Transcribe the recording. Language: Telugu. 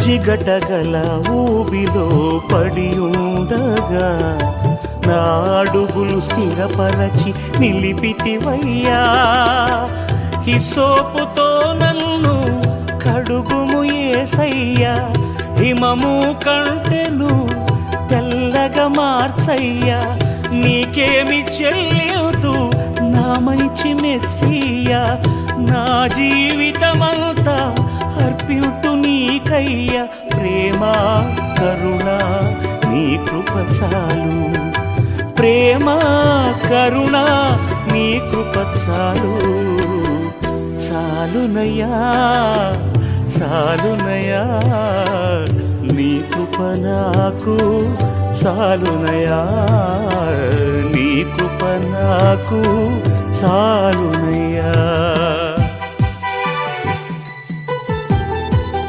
జిగటగల ఊబిలో పడి ఉండగా నా అడుగులు స్థిరపరచి నిలిపితివయ్యా. హిసోపుతో నన్ను కడుగుము యేసయ్యా, హిమము కంటెను తెల్లగా మార్చయ్యా. నీకేమి చెల్లితూ నా మంచి మెస్సియా, నా జీవితమంతా అర్పితు నీకయ్యా. ప్రేమ కరుణ నీ కృప చాలు, ప్రేమ కరుణ నీ కృప చాలు. చాలునయ్యా చాలునయ్యా నీ కృప నాకు చాలునయ్యా, నీ కృప నాకు చాలునయ్యా.